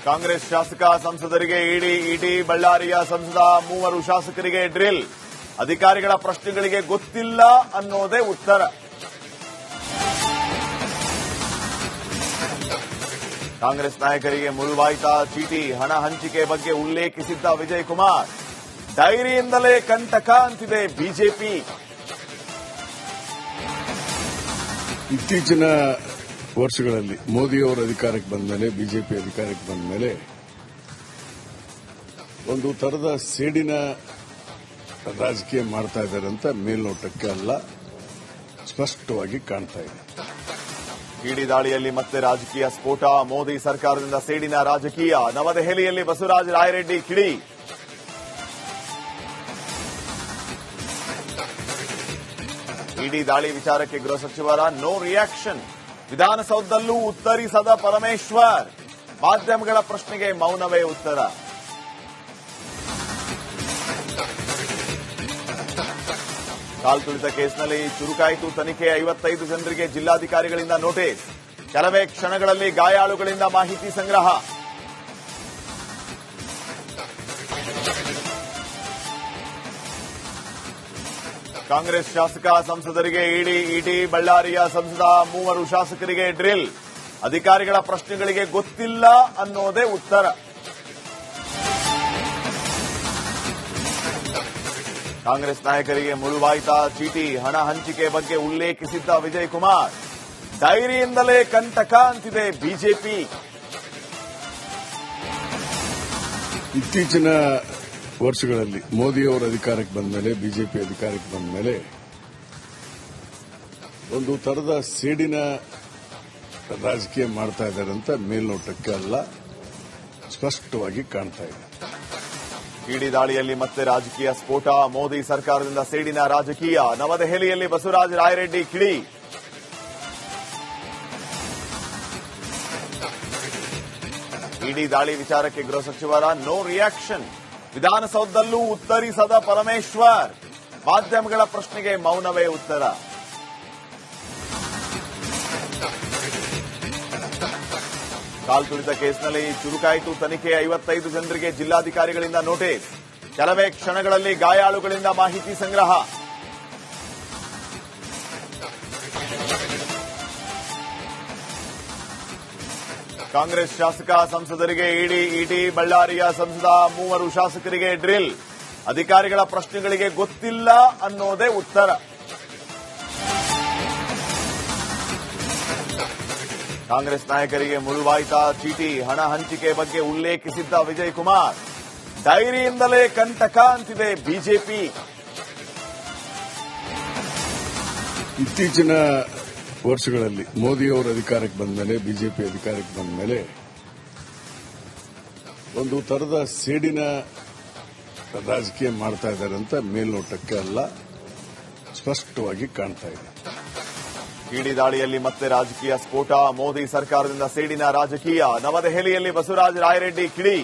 ಕಾಂಗ್ರೆಸ್ ಶಾಸಕ ಸಂಸದರಿಗೆ ಇಡಿ ಬಳ್ಳಾರಿಯ ಸಂಸದ 3 ಶಾಸಕರಿಗೆ ಡ್ರಿಲ್. ಅಧಿಕಾರಿಗಳ ಪ್ರಶ್ನೆಗಳಿಗೆ ಗೊತ್ತಿಲ್ಲ ಅನ್ನೋದೇ ಉತ್ತರ. ಕಾಂಗ್ರೆಸ್ ನಾಯಕರಿಗೆ ಮುಳುವಾಯ್ತಾ ಚೀಟಿ, ಹಣ ಹಂಚಿಕೆ ಬಗ್ಗೆ ಉಲ್ಲೇಖಿಸಿದ್ದ ವಿಜಯ್ ಕುಮಾರ್. ಡೈರಿಯಿಂದಲೇ ಕಂಟಕ ಅಂತಿದೆ ಬಿಜೆಪಿ. ಇತ್ತೀಚಿನ ವರ್ಷಗಳಲ್ಲಿ ಮೋದಿಯವರು ಅಧಿಕಾರಕ್ಕೆ ಬಂದ ಮೇಲೆ, ಬಿಜೆಪಿ ಅಧಿಕಾರಕ್ಕೆ ಬಂದ ಮೇಲೆ ಒಂದು ತರದ ಸೇಡಿನ ರಾಜಕೀಯ ಮಾಡ್ತಾ ಇದ್ದಾರೆ ಅಂತ ಮೇಲ್ನೋಟಕ್ಕೆ ಅಲ್ಲ, ಸ್ಪಷ್ಟವಾಗಿ ಕಾಣ್ತಾ ಇದೆ. ಇಡಿ ದಾಳಿಯಲ್ಲಿ ಮತ್ತೆ ರಾಜಕೀಯ ಸ್ಫೋಟ, ಮೋದಿ ಸರ್ಕಾರದಿಂದ ಸೇಡಿನ ರಾಜಕೀಯ. ನವದೆಹಲಿಯಲ್ಲಿ ಬಸವರಾಜ ರಾಯರೆಡ್ಡಿ ಕಿಡಿ. ಇಡಿ ದಾಳಿ ವಿಚಾರಕ್ಕೆ ಗೃಹ ಸಚಿವರ ನೋ ರಿಯಾಕ್ಷನ್. ವಿಧಾನಸೌಧದಲ್ಲೂ ಉತ್ತರಿಸದ ಪರಮೇಶ್ವರ್. ಮಾಧ್ಯಮಗಳ ಪ್ರಶ್ನೆಗೆ ಮೌನವೇ ಉತ್ತರ. ಕಾಲ್ತುಳಿತ ಕೇಸ್ನಲ್ಲಿ ಚುರುಕಾಯಿತು ತನಿಖೆ. 55 ಜನರಿಗೆ ಜಿಲ್ಲಾಧಿಕಾರಿಗಳಿಂದ ನೋಟಿಸ್. ಕೆಲವೇ ಕ್ಷಣಗಳಲ್ಲಿ ಗಾಯಾಳುಗಳಿಂದ ಮಾಹಿತಿ ಸಂಗ್ರಹ. ಕಾಂಗ್ರೆಸ್ ಶಾಸಕ ಸಂಸದರಿಗೆ ಇಡಿ ಬಳ್ಳಾರಿಯ ಸಂಸದ 3 ಶಾಸಕರಿಗೆ ಡ್ರಿಲ್. ಅಧಿಕಾರಿಗಳ ಪ್ರಶ್ನೆಗಳಿಗೆ ಗೊತ್ತಿಲ್ಲ ಅನ್ನೋದೇ ಉತ್ತರ. ಕಾಂಗ್ರೆಸ್ ನಾಯಕರಿಗೆ ಮುಳುವಾಯ್ತಾ ಚೀಟಿ, ಹಣ ಹಂಚಿಕೆ ಬಗ್ಗೆ ಉಲ್ಲೇಖಿಸಿದ್ದ ವಿಜಯ್ ಕುಮಾರ್. ಡೈರಿಯಿಂದಲೇ ಕಂಟಕ ಅಂತಿದೆ ಬಿಜೆಪಿ. ಇತ್ತೀಚಿನ ವರ್ಷಗಳಲ್ಲಿ ಮೋದಿಯವರು ಅಧಿಕಾರಕ್ಕೆ ಬಂದ ಮೇಲೆ, ಬಿಜೆಪಿ ಅಧಿಕಾರಕ್ಕೆ ಬಂದ ಮೇಲೆ ಒಂದು ತರದ ಸೇಡಿನ ರಾಜಕೀಯ ಮಾಡ್ತಾ ಇದ್ದಾರೆ ಅಂತ ಮೇಲ್ನೋಟಕ್ಕೆ ಅಲ್ಲ, ಸ್ಪಷ್ಟವಾಗಿ ಕಾಣ್ತಾ ಇದೆ. ಇಡಿ ದಾಳಿಯಲ್ಲಿ ಮತ್ತೆ ರಾಜಕೀಯ ಸ್ಫೋಟ, ಮೋದಿ ಸರ್ಕಾರದಿಂದ ಸೇಡಿನ ರಾಜಕೀಯ. ನವದೆಹಲಿಯಲ್ಲಿ ಬಸವರಾಜ ರಾಯರೆಡ್ಡಿ ಕಿಡಿ. ಇಡಿ ದಾಳಿ ವಿಚಾರಕ್ಕೆ ಗೃಹ ಸಚಿವರ ನೋ ರಿಯಾಕ್ಷನ್. ವಿಧಾನಸೌಧದಲ್ಲೂ ಉತ್ತರಿಸದ ಪರಮೇಶ್ವರ್. ಮಾಧ್ಯಮಗಳ ಪ್ರಶ್ನೆಗೆ ಮೌನವೇ ಉತ್ತರ. ಕಾಲ್ತುಳಿತ ಕೇಸ್ನಲ್ಲಿ ಚುರುಕಾಯಿತು ತನಿಖೆ. 55 ಜನರಿಗೆ ಜಿಲ್ಲಾಧಿಕಾರಿಗಳಿಂದ ನೋಟಿಸ್. ಕೆಲವೇ ಕ್ಷಣಗಳಲ್ಲಿ ಗಾಯಾಳುಗಳಿಂದ ಮಾಹಿತಿ ಸಂಗ್ರಹ. ಕಾಂಗ್ರೆಸ್ ಶಾಸಕ ಸಂಸದರಿಗೆ ಇಡಿ ಬಳ್ಳಾರಿಯ ಸಂಸದ 3 ಶಾಸಕರಿಗೆ ಡ್ರಿಲ್. ಅಧಿಕಾರಿಗಳ ಪ್ರಶ್ನೆಗಳಿಗೆ ಗೊತ್ತಿಲ್ಲ ಅನ್ನೋದೇ ಉತ್ತರ. ಕಾಂಗ್ರೆಸ್ ನಾಯಕರಿಗೆ ಮುಳುವಾಯ್ತಾ ಚೀಟಿ, ಹಣ ಹಂಚಿಕೆ ಬಗ್ಗೆ ಉಲ್ಲೇಖಿಸಿದ್ದ ವಿಜಯ್ ಕುಮಾರ್. ಡೈರಿಯಿಂದಲೇ ಕಂಟಕ ಅಂತಿದೆ ಬಿಜೆಪಿ. ಇತ್ತೀಚಿನ ವರ್ಷಗಳಲ್ಲಿ ಮೋದಿಯವರು ಅಧಿಕಾರಕ್ಕೆ ಬಂದ ಮೇಲೆ, ಬಿಜೆಪಿ ಅಧಿಕಾರಕ್ಕೆ ಬಂದ ಮೇಲೆ ಒಂದು ತರದ ಸೇಡಿನ ರಾಜಕೀಯ ಮಾಡ್ತಾ ಇದ್ದಾರೆ ಅಂತ ಮೇಲ್ನೋಟಕ್ಕೆ ಅಲ್ಲ, ಸ್ಪಷ್ಟವಾಗಿ ಕಾಣ್ತಾ ಇದೆ. ಇಡಿ ದಾಳಿಯಲ್ಲಿ ಮತ್ತೆ ರಾಜಕೀಯ ಸ್ಫೋಟ, ಮೋದಿ ಸರ್ಕಾರದಿಂದ ಸೇಡಿನ ರಾಜಕೀಯ. ನವದೆಹಲಿಯಲ್ಲಿ ಬಸವರಾಜ ರಾಯರೆಡ್ಡಿ ಕಿಡಿ.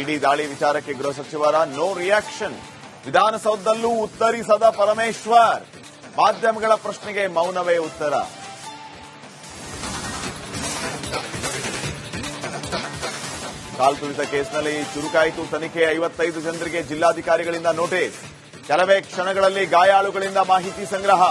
ಇಡಿ ದಾಳಿ ವಿಚಾರಕ್ಕೆ ಗೃಹ ಸಚಿವರ ನೋ ರಿಯಾಕ್ಷನ್. ವಿಧಾನಸೌಧದಲ್ಲೂ ಉತ್ತರಿಸದ ಪರಮೇಶ್ವರ್. ಮಾಧ್ಯಮಗಳ ಪ್ರಶ್ನೆಗೆ ಮೌನವೇ ಉತ್ತರ. ಕಾಲ್ತುಳಿತ ಕೇಸ್ನಲ್ಲಿ ಚುರುಕಾಯಿತು ತನಿಖೆ. 55 ಜನರಿಗೆ ಜಿಲ್ಲಾಧಿಕಾರಿಗಳಿಂದ ನೋಟಿಸ್. ಕೆಲವೇ ಕ್ಷಣಗಳಲ್ಲಿ ಗಾಯಾಳುಗಳಿಂದ ಮಾಹಿತಿ ಸಂಗ್ರಹ.